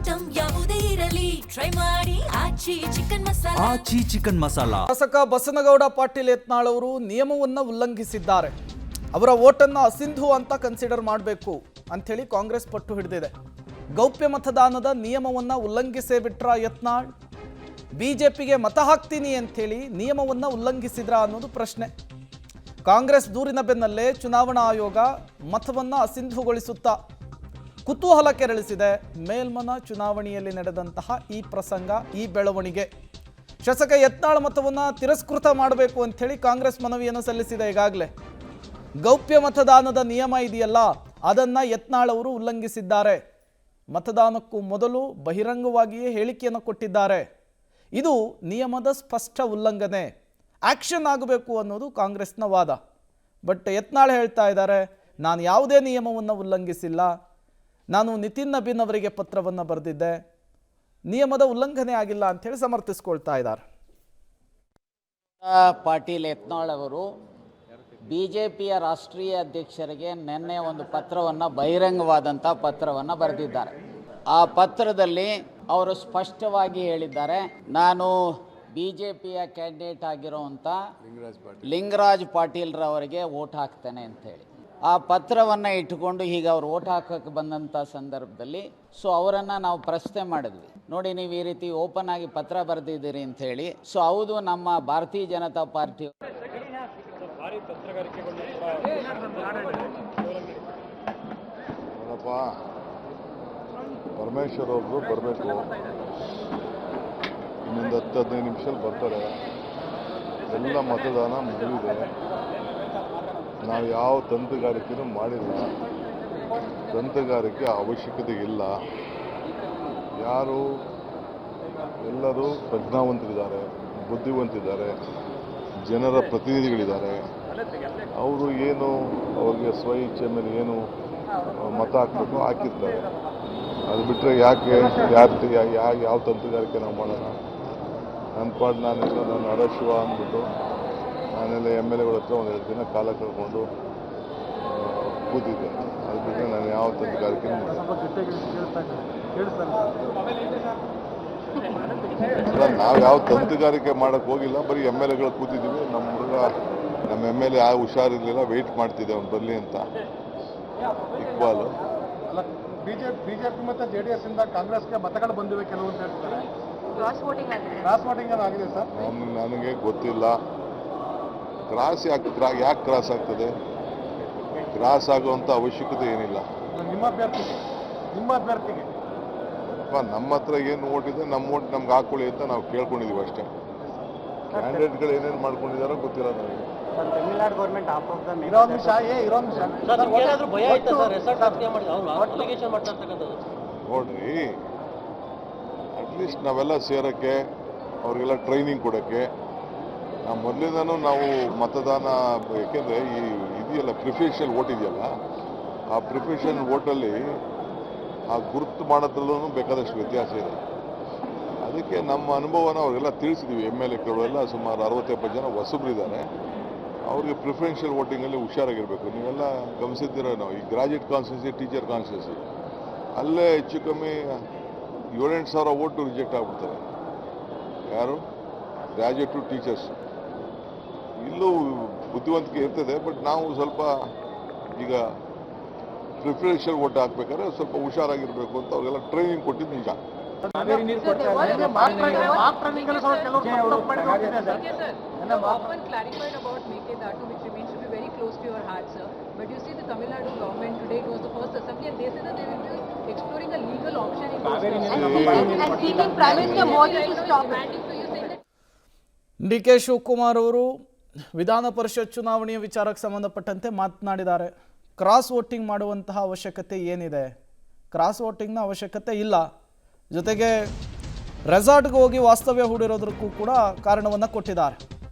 Item ಯಾವುದೇ ಇರಲಿ try ಮಾಡಿ ಆಚಿ ಚಿಕನ್ ಮಸಾಲಾ. ಶಾಸಕ ಬಸನಗೌಡ ಪಾಟೀಲ್ ಯತ್ನಾಳ್ ಅವರು ನಿಯಮವನ್ನು ಉಲ್ಲಂಘಿಸಿದ್ದಾರೆ. ಅವರ ವೋಟನ್ನು ಅಸಿಂಧು ಅಂತ ಕನ್ಸಿಡರ್ ಮಾಡಬೇಕು ಅಂಥೇಳಿ ಕಾಂಗ್ರೆಸ್ ಪಟ್ಟು ಹಿಡಿದಿದೆ. ಗೌಪ್ಯ ಮತದಾನದ ನಿಯಮವನ್ನು ಉಲ್ಲಂಘಿಸೇ ಬಿಟ್ರ ಯತ್ನಾಳ್, ಬಿಜೆಪಿಗೆ ಮತ ಹಾಕ್ತೀನಿ ಅಂಥೇಳಿ ನಿಯಮವನ್ನು ಉಲ್ಲಂಘಿಸಿದ್ರ ಅನ್ನೋದು ಪ್ರಶ್ನೆ. ಕಾಂಗ್ರೆಸ್ ದೂರಿನ ಬೆನ್ನಲ್ಲೇ ಚುನಾವಣಾ ಆಯೋಗ ಮತವನ್ನು ಅಸಿಂಧುಗೊಳಿಸುತ್ತಾ ಕುತೂಹಲ ಕೆರಳಿಸಿದೆ. ಮೇಲ್ಮನ ಚುನಾವಣೆಯಲ್ಲಿ ನಡೆದಂತಹ ಈ ಪ್ರಸಂಗ, ಈ ಬೆಳವಣಿಗೆ, ಶಾಸಕ ಯತ್ನಾಳ್ ಮತವನ್ನು ತಿರಸ್ಕೃತ ಮಾಡಬೇಕು ಅಂಥೇಳಿ ಕಾಂಗ್ರೆಸ್ ಮನವಿಯನ್ನು ಸಲ್ಲಿಸಿದೆ. ಈಗಾಗಲೇ ಗೌಪ್ಯ ಮತದಾನದ ನಿಯಮ ಇದೆಯಲ್ಲ, ಅದನ್ನು ಯತ್ನಾಳ್ ಅವರು ಉಲ್ಲಂಘಿಸಿದ್ದಾರೆ. ಮತದಾನಕ್ಕೂ ಮೊದಲು ಬಹಿರಂಗವಾಗಿಯೇ ಹೇಳಿಕೆಯನ್ನು ಕೊಟ್ಟಿದ್ದಾರೆ. ಇದು ನಿಯಮದ ಸ್ಪಷ್ಟ ಉಲ್ಲಂಘನೆ, ಆಕ್ಷನ್ ಆಗಬೇಕು ಅನ್ನೋದು ಕಾಂಗ್ರೆಸ್ನ ವಾದ. ಬಟ್ ಯತ್ನಾಳ್ ಹೇಳ್ತಾ ಇದ್ದಾರೆ, ನಾನು ಯಾವುದೇ ನಿಯಮವನ್ನು ಉಲ್ಲಂಘಿಸಿಲ್ಲ, ನಾನು ನಿತಿನ್ ನಬೀನ್ ಅವರಿಗೆ ಪತ್ರವನ್ನು ಬರೆದಿದ್ದೆ, ನಿಯಮದ ಉಲ್ಲಂಘನೆ ಆಗಿಲ್ಲ ಅಂಥೇಳಿ ಸಮರ್ಥಿಸ್ಕೊಳ್ತಾ ಇದ್ದಾರೆ. ಪಾಟೀಲ್ ಯತ್ನಾಳ್ ಅವರು ಬಿಜೆಪಿಯ ರಾಷ್ಟ್ರೀಯ ಅಧ್ಯಕ್ಷರಿಗೆ ನಿನ್ನೆ ಒಂದು ಪತ್ರವನ್ನು, ಬಹಿರಂಗವಾದಂಥ ಪತ್ರವನ್ನು ಬರೆದಿದ್ದಾರೆ. ಆ ಪತ್ರದಲ್ಲಿ ಅವರು ಸ್ಪಷ್ಟವಾಗಿ ಹೇಳಿದ್ದಾರೆ, ನಾನು ಬಿಜೆಪಿಯ ಕ್ಯಾಂಡಿಡೇಟ್ ಆಗಿರೋವಂಥ ಲಿಂಗರಾಜ್ ಪಾಟೀಲ್ರವರಿಗೆ ವೋಟ್ ಹಾಕ್ತೇನೆ ಅಂತೇಳಿ ಆ ಪತ್ರವನ್ನು ಇಟ್ಟುಕೊಂಡು ಈಗ ಅವ್ರು ವೋಟ್ ಹಾಕೋಕ್ಕೆ ಬಂದಂಥ ಸಂದರ್ಭದಲ್ಲಿ ಅವರನ್ನು ನಾವು ಪ್ರಶ್ನೆ ಮಾಡಿದ್ವಿ. ನೋಡಿ, ನೀವು ಈ ರೀತಿ ಓಪನ್ ಆಗಿ ಪತ್ರ ಬರೆದಿದ್ದೀರಿ ಅಂಥೇಳಿ. ಹೌದು, ನಮ್ಮ ಭಾರತೀಯ ಜನತಾ ಪಾರ್ಟಿ ಪರಮೇಶ್ವರ್ ಅವರು ಬರಬೇಕು, ಇನ್ನೊಂದು 10-15 ನಿಮಿಷದಲ್ಲಿ ಬರ್ತಾರೆ. ಎಲ್ಲ ಮತದಾನ ಮುಗಿದಿದೆ. ನಾವು ಯಾವ ತಂತ್ರಗಾರಿಕೆನೂ ಮಾಡಿಲ್ಲ, ತಂತ್ರಗಾರಿಕೆ ಅವಶ್ಯಕತೆ ಇಲ್ಲ. ಎಲ್ಲರೂ ಪ್ರಜ್ಞಾವಂತರಿದ್ದಾರೆ, ಬುದ್ಧಿವಂತಿದ್ದಾರೆ, ಜನರ ಪ್ರತಿನಿಧಿಗಳಿದ್ದಾರೆ. ಅವರು ಅವ್ರಿಗೆ ಸ್ವ ಇಚ್ಛೆ ಮೇಲೆ ಏನು ಮತ ಹಾಕಬೇಕು ಹಾಕಿರ್ತಾರೆ. ಅದು ಬಿಟ್ಟರೆ ಯಾಕೆ ಯಾವ ತಂತ್ರಗಾರಿಕೆ ನಾವು ಮಾಡೋಣ? ನನ್ನ ಪಾಡು ನಾನು ಅರಶಿವ ಅಂದ್ಬಿಟ್ಟು ನಾನೆಲ್ಲ MLA ಗಳ ಹತ್ರ ಒಂದು 2 ದಿನ ಕಾಲ ಕಳ್ಕೊಂಡು ಕೂತಿದ್ದೆ. ಅದು ಬಿಟ್ಟರೆ ನಾನು ಯಾವ ತಂತ್ರಗಾರಿಕೆ ನಾವು ಯಾವ ತಂತ್ರಗಾರಿಕೆ ಮಾಡೋಕ್ಕೆ ಹೋಗಿಲ್ಲ, ಬರೀ MLA ಗಳು ಕೂತಿದ್ದೀವಿ. ನಮ್ಮ MLA ಹುಷಾರಿರಲಿಲ್ಲ, ವೆಯ್ಟ್ ಮಾಡ್ತಿದ್ದೆ ಅವ್ನು ಬರಲಿ ಅಂತ. ಇಕ್ಬಾಲ್ ಬಿಜೆಪಿ ಮತ್ತು JDS ಇಂದ ಕಾಂಗ್ರೆಸ್ಗೆ ಮತಗಳು ಬಂದಿವೆ ಕೆಲವು ಅಂತ ಹೇಳ್ತಾರೆ. ಕ್ರಾಸ್ ವೋಟಿಂಗ್ ಆಗಿದೆ ಸರ್. ನನಗೆ ಗೊತ್ತಿಲ್ಲ. ಯಾಕೆ ಕ್ರಾಸ್ ಆಗ್ತದೆ? ಕ್ರಾಸ್ ಆಗುವಂಥ ಅವಶ್ಯಕತೆ ಏನಿಲ್ಲ. ನಿಮ್ಮ ಅಭ್ಯರ್ಥಿಗೆ ನಮ್ಮ ಹತ್ರ ಏನು ಓಟ್ ಇದೆ, ನಮ್ಮ ಓಟ್ ನಮ್ಗೆ ಹಾಕೊಳ್ಳಿ ಅಂತ ನಾವು ಕೇಳ್ಕೊಂಡಿದ್ದೀವಿ ಅಷ್ಟೇ. ಕ್ಯಾಂಡಿಡೇಟ್ಗಳು ಏನೇನು ಮಾಡ್ಕೊಂಡಿದ್ದಾರೋ ಗೊತ್ತಿಲ್ಲ ನನಗೆ. ತಮಿಳ್ನಾಡು ಗೌರ್ಮೆಂಟ್ ನೋಡ್ರಿ, ಅಟ್ಲೀಸ್ಟ್ ನಾವೆಲ್ಲ ಸೇರೋಕ್ಕೆ, ಅವ್ರಿಗೆಲ್ಲ ಟ್ರೈನಿಂಗ್ ಕೊಡೋಕ್ಕೆ ನಾವು ಮೊದಲಿಂದನೂ ನಾವು ಮತದಾನ, ಏಕೆಂದರೆ ಇದೆಯಲ್ಲ ಪ್ರಿಫರೆನ್ಷಿಯಲ್ ವೋಟ್ ಇದೆಯಲ್ಲ, ಆ ಪ್ರಿಫರೆನ್ಷಿಯಲ್ ವೋಟಲ್ಲಿ ಆ ಗುರುತು ಮಾಡೋದ್ರಲ್ಲೂ ಬೇಕಾದಷ್ಟು ವ್ಯತ್ಯಾಸ ಇದೆ. ಅದಕ್ಕೆ ನಮ್ಮ ಅನುಭವನ ಅವ್ರಿಗೆಲ್ಲ ತಿಳಿಸಿದ್ದೀವಿ. MLA ಎಲ್ಲ ಸುಮಾರು 60-70 ಜನ ಹೊಸಬ್ರಿದ್ದಾರೆ. ಅವ್ರಿಗೆ ಪ್ರಿಫರೆನ್ಷಿಯಲ್ ವೋಟಿಂಗಲ್ಲಿ ಹುಷಾರಾಗಿರಬೇಕು. ನೀವೆಲ್ಲ ಗಮನಿಸಿದ್ದೀರ, ನಾವು ಈ ಗ್ರಾಜ್ಯುಯೇಟ್ ಕಾನ್ಸ್ಟಿಟ್ಯೂನ್ಸಿ, ಟೀಚರ್ ಕಾನ್ಸ್ಟಿಟ್ಯೂನ್ಸಿ, ಅಲ್ಲೇ ಹೆಚ್ಚು ಕಮ್ಮಿ 7-8 ಸಾವಿರ ವೋಟು ರಿಜೆಕ್ಟ್ ಆಗ್ಬಿಡ್ತಾರೆ. ಯಾರು? Graduate, teachers. ಇಲ್ಲೂ ಬುದ್ಧಿವಂತಿಕೆ ಇರ್ತದೆ, ಬಟ್ ನಾವು ಸ್ವಲ್ಪ ಈಗ ಪ್ರಿಫರೆನ್ಷಿಯಲ್ ವೋಟ್ ಹಾಕ್ಬೇಕಾದ್ರೆ ಸ್ವಲ್ಪ ಹುಷಾರಾಗಿರಬೇಕು ಅಂತ ಅವ್ರಿಗೆಲ್ಲ ಟ್ರೈನಿಂಗ್ ಕೊಟ್ಟಿದ್ದು ನಿಜ. But you see the Tamil Nadu government today, it was the first assembly and they said that they will be exploring a legal option in and seeking Prime Minister Modi to stop it. So you saying that DK Shivakumar ಅವರು ವಿಧಾನ ಪರಿಷತ್ ಚುನಾವಣೆಯ ವಿಚಾರಕ್ಕೆ ಸಂಬಂಧಪಟ್ಟಂತೆ ಮಾತನಾಡಿದ್ದಾರೆ. Cross voting ಮಾಡುವಂತಹ ಅವಶ್ಯಕತೆ ಏನಿದೆ? Cross ವೋಟಿಂಗ್ನ ಅವಶ್ಯಕತೆ ಇಲ್ಲ. ಜೊತೆಗೆ ರೆಸಾರ್ಟ್ಗೆ ಹೋಗಿ ವಾಸ್ತವ್ಯ ಹೂಡಿರೋದಕ್ಕೂ ಕೂಡ ಕಾರಣವನ್ನು ಕೊಟ್ಟಿದ್ದಾರೆ.